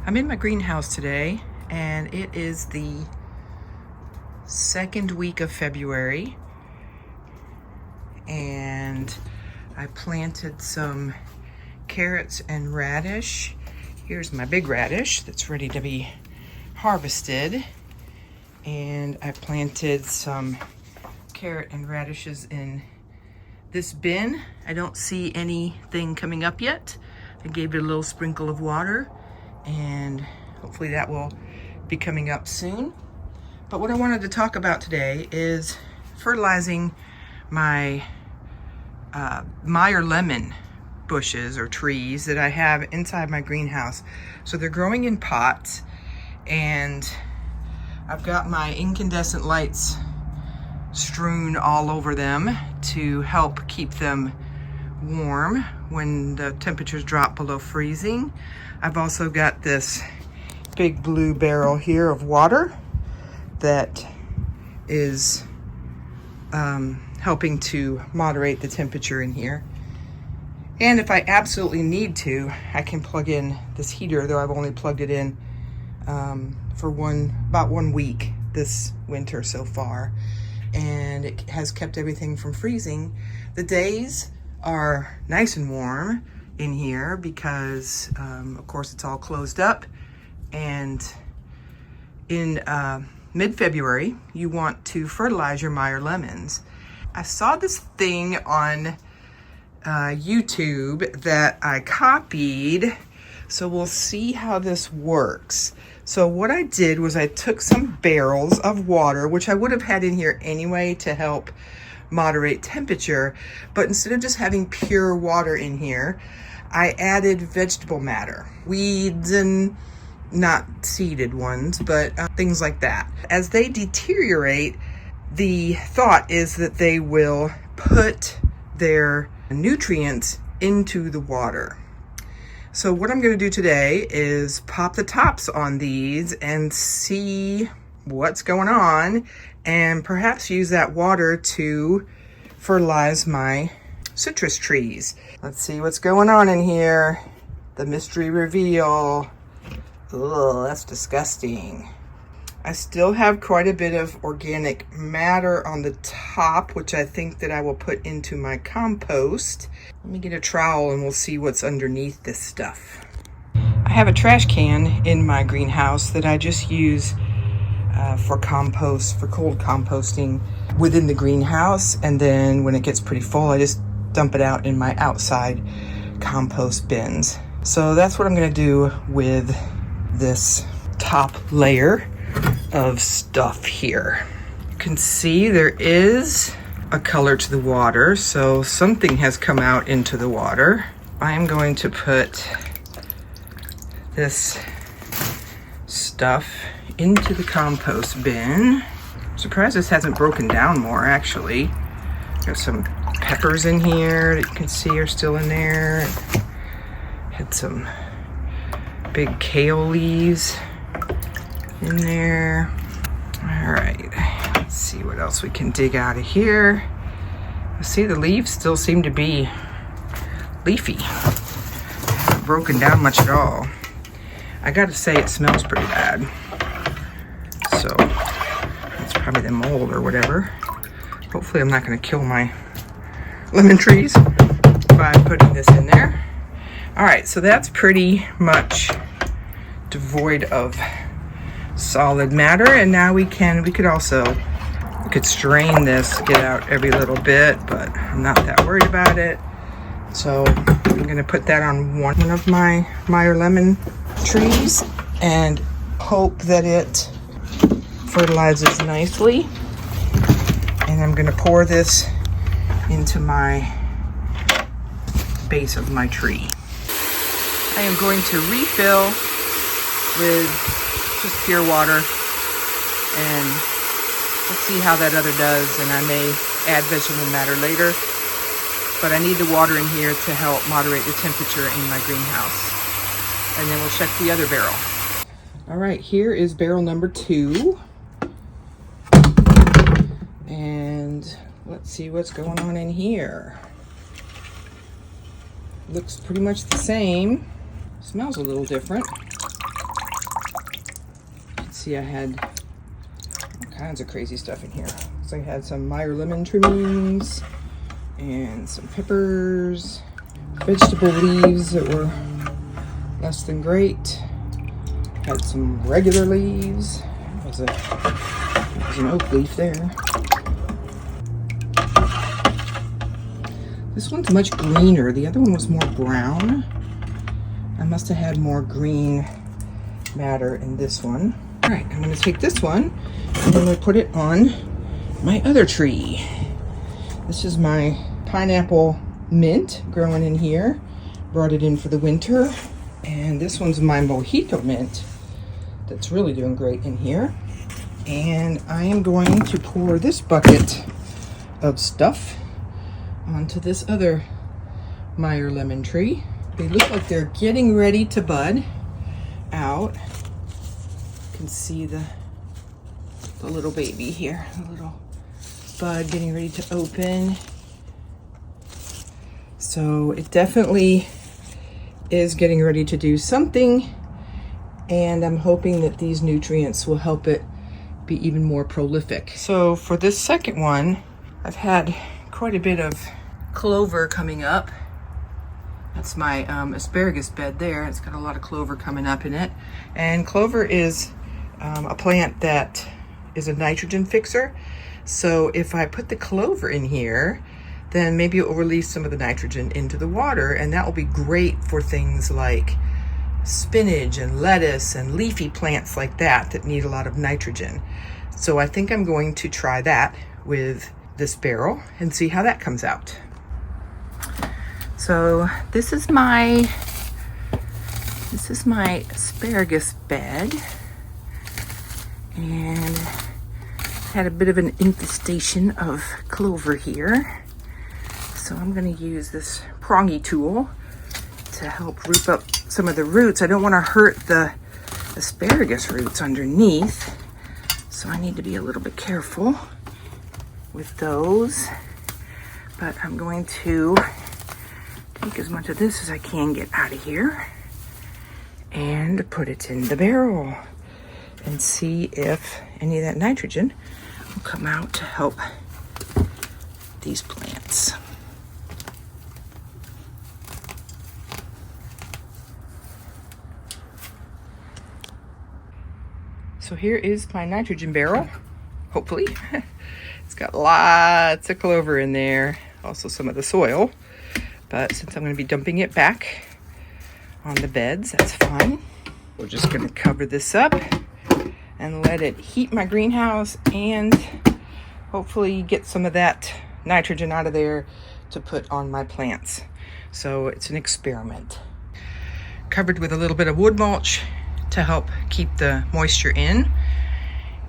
I'm in my greenhouse today, and it is the second week of February, and I planted some carrots and radish. Here's my big radish that's ready to be harvested, and I planted some carrot and radishes in this bin. I don't see anything coming up yet. I gave it a little sprinkle of water, and hopefully that will be coming up soon. But what I wanted to talk about today is fertilizing my Meyer Lemon bushes or trees that I have inside my greenhouse. So they're growing in pots, and I've got my incandescent lights strewn all over them to help keep them warm when the temperatures drop below freezing. I've also got this big blue barrel here of water that is helping to moderate the temperature in here. And if I absolutely need to, I can plug in this heater, though I've only plugged it in for about 1 week this winter so far. And it has kept everything from freezing. The days are nice and warm in here because of course it's all closed up, and in mid-February you want to fertilize your Meyer lemons. I saw this thing on YouTube that I copied, so we'll see how this works. So what I did was I took some barrels of water, which I would have had in here anyway to help moderate temperature, but instead of just having pure water in here, I added vegetable matter, weeds and not seeded ones, but things like that. As they deteriorate, the thought is that they will put their nutrients into the water. So what I'm going to do today is pop the tops on these and see what's going on, and perhaps use that water to fertilize my citrus trees. Let's see what's going on in here. The mystery reveal. Ugh, that's disgusting. I still have quite a bit of organic matter on the top, which I think that I will put into my compost. Let me get a trowel and we'll see what's underneath this stuff. I have a trash can in my greenhouse that I just use for compost, for cold composting within the greenhouse. And then when it gets pretty full, I just dump it out in my outside compost bins. So that's what I'm going to do with this top layer of stuff here. You can see there is a color to the water, so something has come out into the water. I am going to put this stuff into the compost bin. I'm surprised this hasn't broken down more, actually. Got some peppers in here that you can see are still in there. Had some big kale leaves in there. All right, let's see what else we can dig out of here. See, the leaves still seem to be leafy. Haven't broken down much at all. I gotta say, it smells pretty bad. So that's probably the mold or whatever. Hopefully I'm not gonna kill my lemon trees by putting this in there. All right, so that's pretty much devoid of solid matter, and now we could strain this, get out every little bit, but I'm not that worried about it. So I'm gonna put that on one of my Meyer Lemon trees and hope that it fertilizes nicely. And I'm gonna pour this into my base of my tree. I am going to refill with just pure water, and let's see how that other does. And I may add vegetable matter later, but I need the water in here to help moderate the temperature in my greenhouse. And then we'll check the other barrel. All right, here is barrel number 2. And let's see what's going on in here. Looks pretty much the same. Smells a little different. see, I had all kinds of crazy stuff in here. So I had some Meyer Lemon trimmings and some peppers, vegetable leaves that were less than great. Had some regular leaves. There's an oak leaf there. This one's much greener. The other one was more brown. I must have had more green matter in this one. All right, I'm gonna take this one and I'm gonna put it on my other tree. This is my pineapple mint growing in here. Brought it in for the winter. And this one's my mojito mint that's really doing great in here. And I am going to pour this bucket of stuff onto this other Meyer lemon tree. They look like they're getting ready to bud out. You can see the little baby here, the little bud getting ready to open. So it definitely is getting ready to do something, and I'm hoping that these nutrients will help it be even more prolific. So for this second one, I've had quite a bit of clover coming up. That's my asparagus bed there. It's got a lot of clover coming up in it. And clover is a plant that is a nitrogen fixer. So if I put the clover in here, then maybe it will release some of the nitrogen into the water, and that will be great for things like spinach and lettuce and leafy plants like that need a lot of nitrogen. So I think I'm going to try that with this barrel and see how that comes out. So this is my asparagus bed, and had a bit of an infestation of clover here. So I'm going to use this prongy tool to help root up some of the roots. I don't want to hurt the asparagus roots underneath, so I need to be a little bit careful with those. But I'm going to take as much of this as I can get out of here and put it in the barrel and see if any of that nitrogen will come out to help these plants. So here is my nitrogen barrel, hopefully. It's got lots of clover in there, also some of the soil. But since I'm going to be dumping it back on the beds, that's fine. We're just going to cover this up and let it heat my greenhouse and hopefully get some of that nitrogen out of there to put on my plants. So it's an experiment. Covered with a little bit of wood mulch to help keep the moisture in.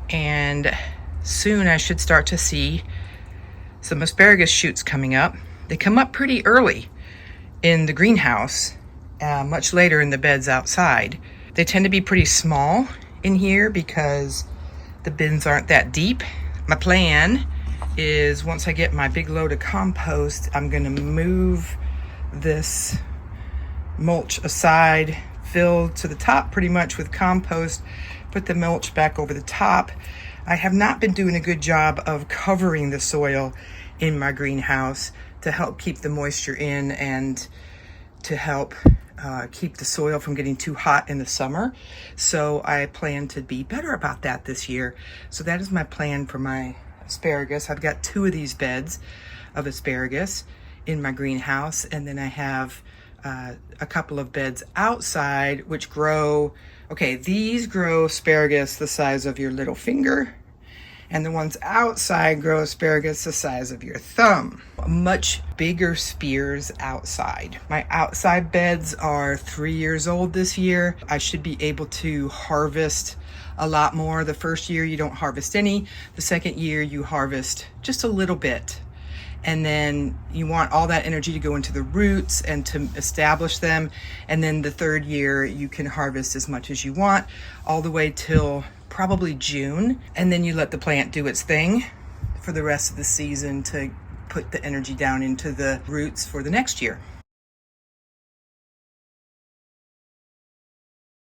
And soon I should start to see some asparagus shoots coming up. They come up pretty early in the greenhouse, much later in the beds outside. They tend to be pretty small in here because the bins aren't that deep. My plan is once I get my big load of compost, I'm gonna move this mulch aside, fill to the top pretty much with compost, put the mulch back over the top. I have not been doing a good job of covering the soil in my greenhouse to help keep the moisture in and to help keep the soil from getting too hot in the summer. So I plan to be better about that this year. So that is my plan for my asparagus. I've got 2 of these beds of asparagus in my greenhouse, and then I have a couple of beds outside which grow, okay, these grow asparagus the size of your little finger, and the ones outside grow asparagus the size of your thumb. Much bigger spears outside. My outside beds are 3 years old this year. I should be able to harvest a lot more. The first year you don't harvest any. The second year you harvest just a little bit. And then you want all that energy to go into the roots and to establish them. And then the third year you can harvest as much as you want, all the way till probably June. And then you let the plant do its thing for the rest of the season to put the energy down into the roots for the next year.